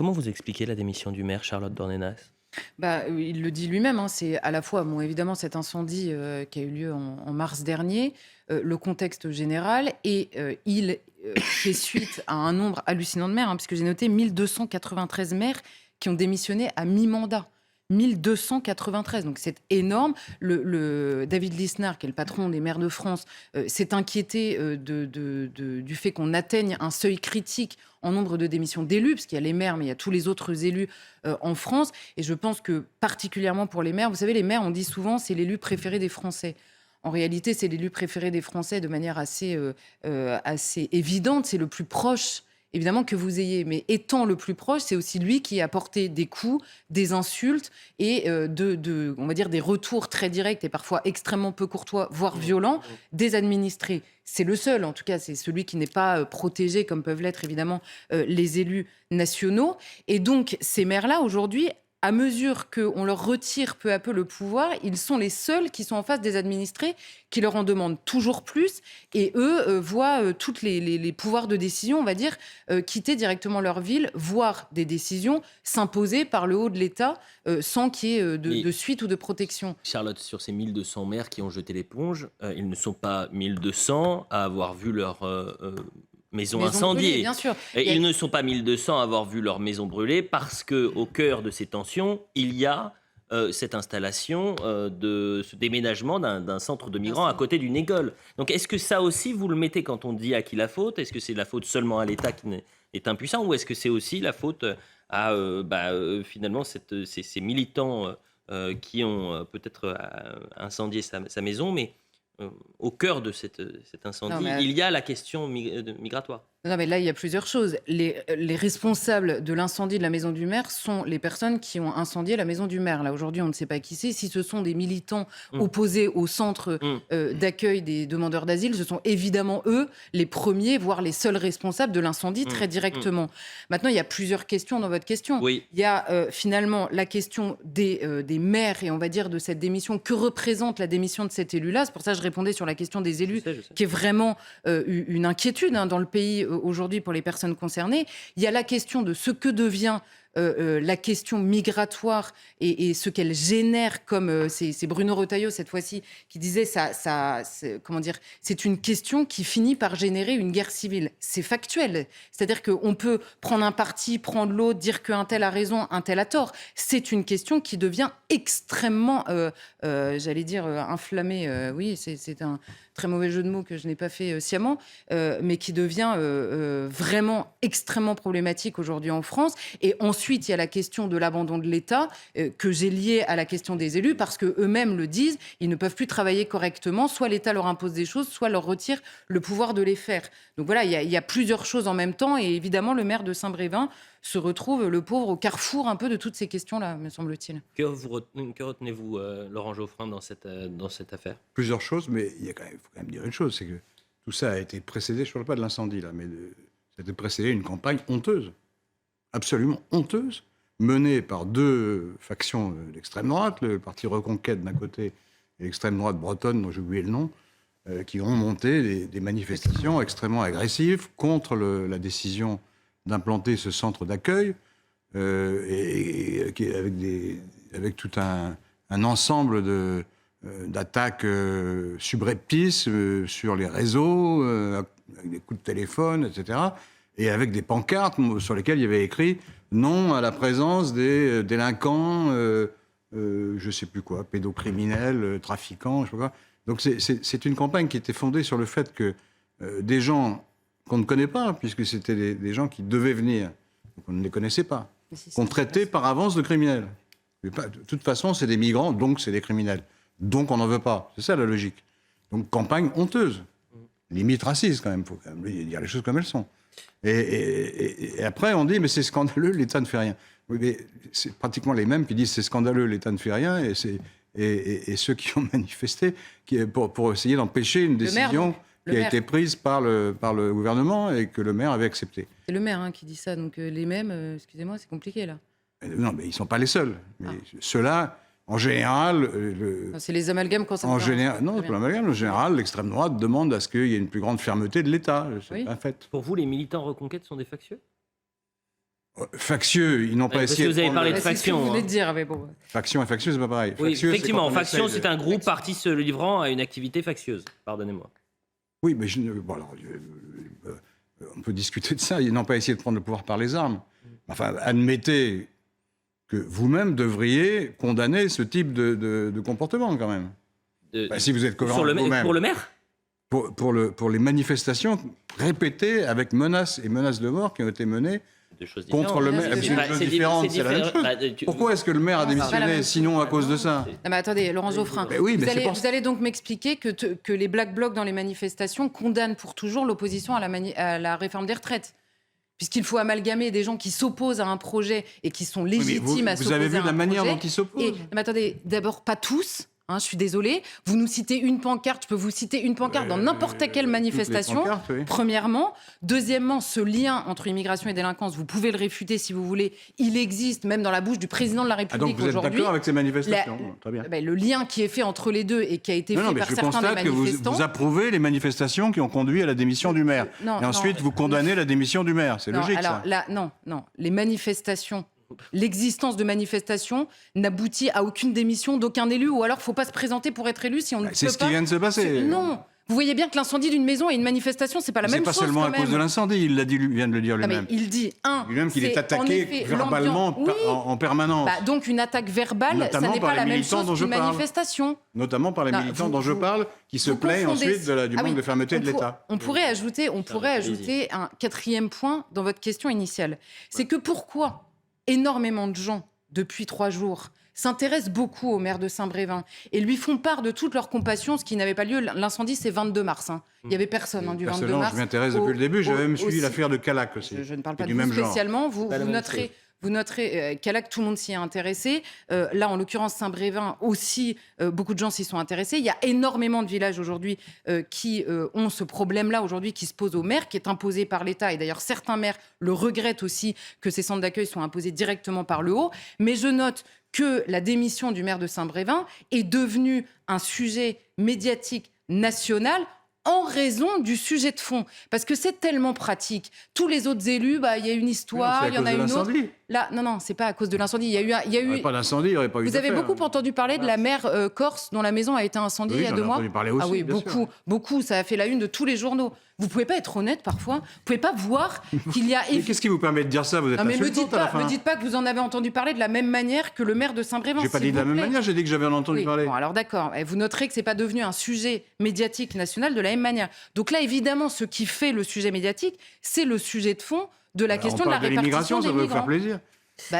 Comment vous expliquez la démission du maire Charlotte Dornelas? Il le dit lui-même, hein, c'est à la fois, bon, évidemment, cet incendie qui a eu lieu en mars dernier, le contexte général et il fait suite à un nombre hallucinant de maires, hein, puisque j'ai noté 1293 maires qui ont démissionné à mi-mandat. 1293, donc c'est énorme. David Lisnard, qui est le patron des maires de France, s'est inquiété du fait qu'on atteigne un seuil critique en nombre de démissions d'élus, parce qu'il y a les maires, mais il y a tous les autres élus en France. Et je pense que particulièrement pour les maires, vous savez, les maires, on dit souvent, c'est l'élu préféré des Français. En réalité, c'est l'élu préféré des Français de manière assez évidente. C'est le plus proche, évidemment, que vous ayez. Mais étant le plus proche, c'est aussi lui qui a porté des coups, des insultes et on va dire, des retours très directs et parfois extrêmement peu courtois, voire violents, des administrés. C'est le seul, en tout cas, c'est celui qui n'est pas protégé, comme peuvent l'être évidemment les élus nationaux. Et donc, ces maires-là, aujourd'hui, à mesure qu'on leur retire peu à peu le pouvoir, ils sont les seuls qui sont en face des administrés, qui leur en demandent toujours plus. Et eux voient tous les pouvoirs de décision, on va dire, quitter directement leur ville, voire des décisions s'imposer par le haut de l'État sans qu'il y ait de suite ou de protection. Charlotte, sur ces 1200 maires qui ont jeté l'éponge, ils ne sont pas 1200 à avoir vu leur maison Brûlée, incendiée. bien sûr. Et ils ne sont pas 1200 à avoir vu leur maison brûlée parce qu'au cœur de ces tensions, il y a cette installation de ce déménagement d'un centre de migrants à côté d'une école. Donc est-ce que ça aussi, vous le mettez quand on dit à qui la faute? Est-ce que c'est la faute seulement à l'État qui est impuissant, ou est-ce que c'est aussi la faute à finalement ces militants qui ont peut-être incendié sa maison, mais au cœur de cet incendie, Non, mais il y a la question migratoire. Non, mais là, il y a plusieurs choses. Les responsables de l'incendie de la maison du maire sont les personnes qui ont incendié la maison du maire. Là, aujourd'hui, on ne sait pas qui c'est. Si ce sont des militants opposés au centre d'accueil des demandeurs d'asile, ce sont évidemment eux les premiers, voire les seuls responsables de l'incendie, très directement. Maintenant, il y a plusieurs questions dans votre question. Oui. Il y a finalement la question des maires et on va dire de cette démission. Que représente la démission de cet élu-là? C'est pour ça que je répondais sur la question des élus, Je sais. qui est vraiment une inquiétude dans le pays aujourd'hui pour les personnes concernées. Il y a la question de ce que devient la question migratoire et ce qu'elle génère, comme c'est Bruno Retailleau cette fois-ci qui disait c'est une question qui finit par générer une guerre civile. C'est factuel, c'est-à-dire qu'on peut prendre un parti, prendre l'autre, dire qu'un tel a raison, un tel a tort. C'est une question qui devient extrêmement, inflammée. Oui, c'est un très mauvais jeu de mots que je n'ai pas fait sciemment, mais qui devient vraiment extrêmement problématique aujourd'hui en France. Et ensuite, il y a la question de l'abandon de l'État, que j'ai liée à la question des élus, parce qu'eux-mêmes le disent, ils ne peuvent plus travailler correctement. Soit l'État leur impose des choses, soit leur retire le pouvoir de les faire. Donc voilà, il y a plusieurs choses en même temps. Et évidemment, le maire de Saint-Brévin se retrouve, le pauvre, au carrefour un peu de toutes ces questions-là, me semble-t-il. Que retenez-vous, Laurent Geoffrin, dans cette affaire? Plusieurs choses, mais faut quand même dire une chose, c'est que tout ça a été précédé, je ne parle pas de l'incendie, là, mais ça a été précédé d'une campagne honteuse, absolument honteuse, menée par deux factions d'extrême droite, le parti Reconquête d'un côté et l'extrême droite bretonne, dont j'ai oublié le nom, qui ont monté des manifestations extrêmement agressives contre la décision d'implanter ce centre d'accueil, avec tout un ensemble d'attaques subreptices sur les réseaux, avec des coups de téléphone, etc., et avec des pancartes sur lesquelles il y avait écrit « Non à la présence des délinquants, je ne sais plus quoi, pédocriminels, trafiquants, je ne sais pas quoi ». Donc c'est une campagne qui était fondée sur le fait que des gens qu'on ne connaît pas, puisque c'était des gens qui devaient venir, donc on ne les connaissait pas, qu'on traitait par avance de criminels. Mais de toute façon, c'est des migrants, donc c'est des criminels. Donc on n'en veut pas. C'est ça la logique. Donc campagne honteuse. Limite raciste quand même, il faut quand même dire les choses comme elles sont. Et après on dit mais c'est scandaleux, l'État ne fait rien. Oui, mais c'est pratiquement les mêmes qui disent c'est scandaleux, l'État ne fait rien, et ceux qui ont manifesté pour essayer d'empêcher une décision qui a été prise par le gouvernement et que le maire avait accepté. C'est le maire qui dit ça, donc les mêmes, excusez-moi, c'est compliqué là. Non, mais ils ne sont pas les seuls. Mais ceux-là, en général... c'est les amalgames quand ça en général, non, c'est pas l'amalgame. En général, l'extrême droite demande à ce qu'il y ait une plus grande fermeté de l'État. C'est un fait. Pour vous, les militants Reconquête sont des factieux? Factieux, ils n'ont pas Parce essayé que vous avez prendre parlé le- de C'est ce que faction. vous venez Hein. de dire, mais bon. Faction et factieux, c'est pas pareil. Oui, Factieux, c'est effectivement, quand on faction, essaye de- c'est un groupe parti se livrant à une activité factieuse. Pardonnez-moi. Oui, mais bon, alors, on peut discuter de ça. Ils n'ont pas essayé de prendre le pouvoir par les armes. Enfin, admettez que vous-même devriez condamner ce type de comportement, quand même. Si vous êtes cohérent Sur le, vous-même. pour le maire Pour les manifestations répétées avec menaces et menaces de mort qui ont été menées Deux choses contre le différentes. maire. C'est C'est une chose différente, c'est la même chose. Pourquoi est-ce que le maire a Non, c'est pas la démissionné même sinon à cause de ça? Non, mais attendez, Laurent Geoffrin, Mais oui, mais c'est pour ça. vous allez donc m'expliquer que les Black Blocs dans les manifestations condamnent pour toujours l'opposition à la réforme des retraites. Puisqu'il faut amalgamer des gens qui s'opposent à un projet et qui sont Oui, mais légitimes à vous s'opposer avez vu à un la manière projet. dont ils s'opposent. Et, mais attendez, d'abord, pas tous. Hein, je suis désolée. Vous nous citez une pancarte, je peux vous citer une pancarte dans n'importe quelle Toutes les manifestation. pancartes, oui. Premièrement. Deuxièmement, ce lien entre immigration et délinquance, vous pouvez le réfuter si vous voulez. Il existe même dans la bouche du président de la Ah, donc République vous êtes aujourd'hui. d'accord avec ces manifestations? Très bien. Le lien qui est fait entre les deux et qui a été Non, fait mais par je certains des constate que manifestants. vous approuvez les manifestations qui ont conduit à la démission du maire. Non, Et ensuite, non. vous condamnez la démission du maire. C'est Non, logique, alors ça. là, non. Les manifestations, l'existence de manifestations n'aboutit à aucune démission d'aucun élu, ou alors faut pas se présenter pour être élu si on ne peut pas. C'est ce qui vient de se passer. Non. Vous voyez bien que l'incendie d'une maison et une manifestation, c'est pas la C'est même pas chose. seulement quand à cause même. de l'incendie, il vient de le dire Non, mais lui-même. il dit Lui-même qu'il est c'est attaqué en effet verbalement l'ambiance. Oui. en permanence, Donc une attaque verbale, ça Notamment n'est par pas les la même militants dont chose je qu'une parle. manifestation. notamment par les Non, militants vous- dont je vous- parle, qui se Vous plaignent confondez. ensuite du Ah manque oui, de fermeté de l'État. On pourrait ajouter un quatrième point dans votre question initiale. C'est que pourquoi énormément de gens, depuis 3 jours, s'intéressent beaucoup au maire de Saint-Brévin et lui font part de toute leur compassion, ce qui n'avait pas lieu. L'incendie, c'est 22 mars. Il n'y avait personne du 22 Personnellement, mars. je m'intéresse depuis le début. J'avais même suivi aussi- l'affaire de Calac aussi. Je ne parle qui pas est de du vous même genre. spécialement. Vous Pas la même noterez, chose. vous noterez Calac, tout le monde s'y est intéressé. Là, en l'occurrence, Saint-Brévin aussi, beaucoup de gens s'y sont intéressés. Il y a énormément de villages aujourd'hui qui ont ce problème-là aujourd'hui qui se pose aux maires, qui est imposé par l'État. Et d'ailleurs, certains maires le regrettent aussi que ces centres d'accueil soient imposés directement par le haut. Mais je note que la démission du maire de Saint-Brévin est devenue un sujet médiatique national en raison du sujet de fond. Parce que c'est tellement pratique. Tous les autres élus, il y a une histoire, il y en a une autre. Là, non, c'est pas à cause de l'incendie. Il y a eu, Il n'y aurait pas d'incendie, il n'y aurait pas eu vous avez d'affaire. beaucoup entendu parler de la mère corse dont la maison a été incendiée Oui, il y a j'en 2 ai mois. entendu parler aussi, Ah oui, bien beaucoup, sûr. beaucoup. Ça a fait la une de tous les journaux. Vous pouvez pas être honnête parfois. Vous pouvez pas voir qu'il y a. Mais qu'est-ce qui vous permet de dire ça? Vous êtes Non, mais insultante à la fin. me dites pas que vous en avez entendu parler de la même manière que le maire de Saint-Brévin. J'ai pas s'il dit de la vous même plaît. manière, j'ai dit que j'avais entendu Oui, parler. bon, alors d'accord. Vous noterez que c'est pas devenu un sujet médiatique national de la même manière. Donc là, évidemment, ce qui fait le sujet médiatique, c'est le sujet de fond de la question On de la parle de répartition l'immigration, des ça peut vous migrants. faire plaisir.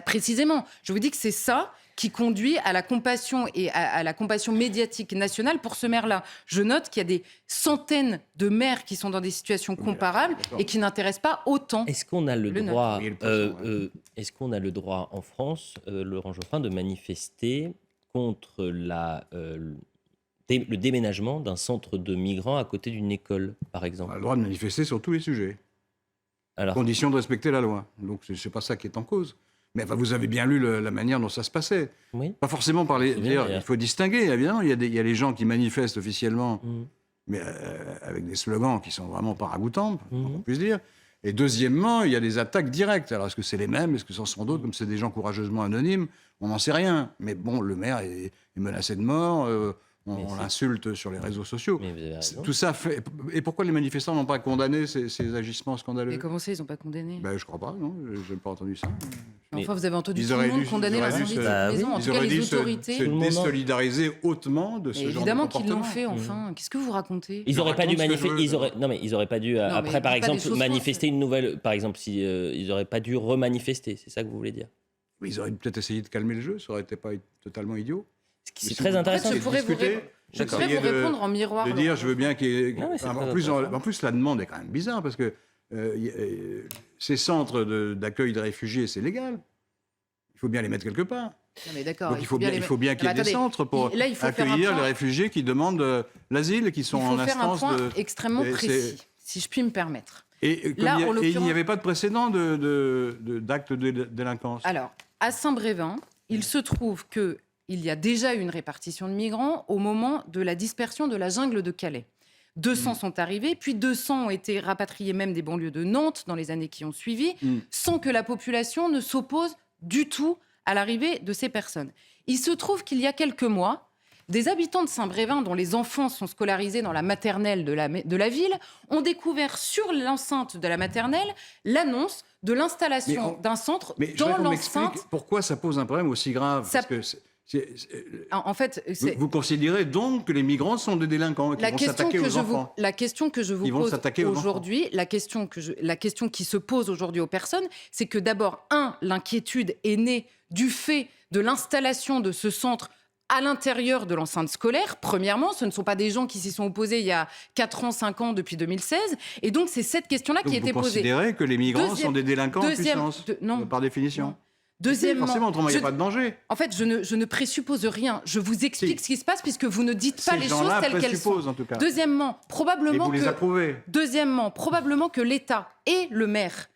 Précisément, je vous dis que c'est ça qui conduit à la compassion et à la compassion médiatique nationale pour ce maire-là. Je note qu'il y a des centaines de maires qui sont dans des situations comparables et qui n'intéressent pas autant. Est-ce qu'on a le Le droit, Oui, le poisson, est-ce qu'on a le droit en France, Laurent Geoffrin, de manifester contre le déménagement d'un centre de migrants à côté d'une école, par On a exemple? le droit de manifester sur tous les sujets. Alors, Condition de respecter la loi. Donc, c'est pas ça qui est en cause. Mais enfin, vous avez bien lu la manière dont ça se passait. oui. Pas forcément par les. C'est bien, D'ailleurs, d'ailleurs. il faut distinguer, évidemment. Il y a les gens qui manifestent officiellement, Mhm. mais avec des slogans qui sont vraiment pas ragoûtants, Mhm. on puisse dire. Et deuxièmement, il y a des attaques directes. Alors, est-ce que c'est les mêmes? Est-ce que ce sont d'autres? Comme c'est des gens courageusement anonymes, on n'en sait rien. Mais bon, le maire est menacé de mort. Mais On c'est- l'insulte sur les réseaux sociaux. Mais vous avez raison. Tout ça fait. Et pourquoi les manifestants n'ont pas condamné ces agissements scandaleux? Mais comment ça, ils n'ont pas condamné Ben, je crois pas, non. Je n'ai pas entendu ça. Mais- Enfin, vous avez entendu Ils tout le auraient monde dû- condamner ils auraient dû l'incendie de se- cette Bah oui. maison. En Ils tout cas, auraient les dû se autorités. Tout le monde- désolidariser hautement de ce Mais genre évidemment de qu'ils comportement. l'ont fait, enfin. Qu'est-ce que vous racontez Ils auraient pas dû raconte ce que je manifester. veux. Non, mais ils auraient pas dû. mais Après, par dites pas des exemple, choses manifester fausses. une nouvelle. Par exemple, si ils auraient pas dû remanifester. C'est ça que vous voulez dire? Mais ils auraient peut-être essayé de calmer le jeu, ça aurait été pas totalement idiot. C'est si très vous- intéressant. En fait, je pourrais vous discuter, Je pourrais essayer vous répondre en miroir. de dire, je veux bien qu'il y ait... Non, mais c'est en, très plus, intéressant. en plus, la demande est quand même bizarre, parce que ces centres d'accueil de réfugiés, c'est légal. Il faut bien les mettre quelque part. Non, mais d'accord. Donc il faut bien qu'il y ait des attendez, centres pour là, il faut faire un accueillir point. les réfugiés qui demandent l'asile, qui sont Il faut en faire un instance point de... extrêmement et précis, si je puis me permettre. Et, Là, en il n'y l'occurrence- avait pas de précédent d'actes de délinquance. Alors, à Saint-Brévin, il se trouve qu'il y a déjà eu une répartition de migrants au moment de la dispersion de la jungle de Calais. 200 sont arrivés, puis 200 ont été rapatriés même des banlieues de Nantes dans les années qui ont suivi, sans que la population ne s'oppose du tout à l'arrivée de ces personnes. Il se trouve qu'il y a quelques mois, des habitants de Saint-Brévin, dont les enfants sont scolarisés dans la maternelle de la ville, ont découvert sur l'enceinte de la maternelle l'annonce de l'installation d'un centre dans l'enceinte. Pourquoi ça pose un problème aussi grave? Parce que en fait, vous considérez donc que les migrants sont des délinquants qui vont s'attaquer aux enfants? La question que je vous pose aujourd'hui, la question qui se pose aujourd'hui aux personnes, c'est que d'abord, l'inquiétude est née du fait de l'installation de ce centre à l'intérieur de l'enceinte scolaire. Premièrement, ce ne sont pas des gens qui s'y sont opposés il y a 4 ans, 5 ans, depuis 2016. Et donc, c'est cette question-là qui a été posée. Vous considérez que les migrants sont des délinquants en puissance, par définition? Deuxièmement, forcément, autrement, il n'y a pas de danger. En fait, je ne présuppose rien. Je vous explique ce qui se passe puisque vous ne dites pas les choses telles qu'elles sont. En tout cas. Deuxièmement, probablement que l'État et le maire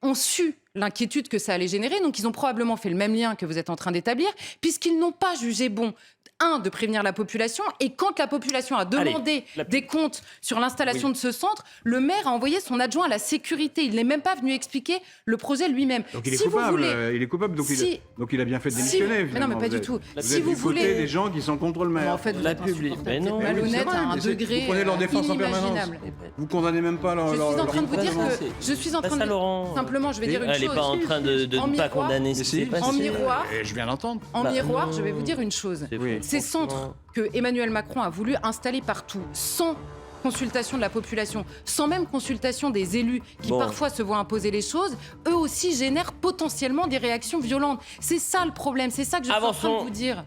ont su l'inquiétude que ça allait générer. Donc, ils ont probablement fait le même lien que vous êtes en train d'établir, puisqu'ils n'ont pas jugé bon, de prévenir la population. Et quand la population a demandé des comptes sur l'installation de ce centre, le maire a envoyé son adjoint à la sécurité. Il n'est même pas venu expliquer le projet lui-même. Donc, il est coupable. Donc, il a bien fait de démissionner. Mais non, mais pas du tout. Si vous voulez des gens qui sont contre le maire. En fait, la publique. Mais non, malhonnête à un degré vous prenez leur défense en permanence. Vous condamnez même pas leur. Je suis en train de vous dire que je suis en train de simplement, je vais dire une chose. Elle n'est pas en train de ne pas condamner ce qui s'est passé. En miroir, je viens d'entendre. En miroir, je vais vous dire une chose. Ces centres que Emmanuel Macron a voulu installer partout, sans consultation de la population, sans même consultation des élus qui parfois se voient imposer les choses, eux aussi génèrent potentiellement des réactions violentes. C'est ça le problème, c'est ça que je suis en train de vous dire.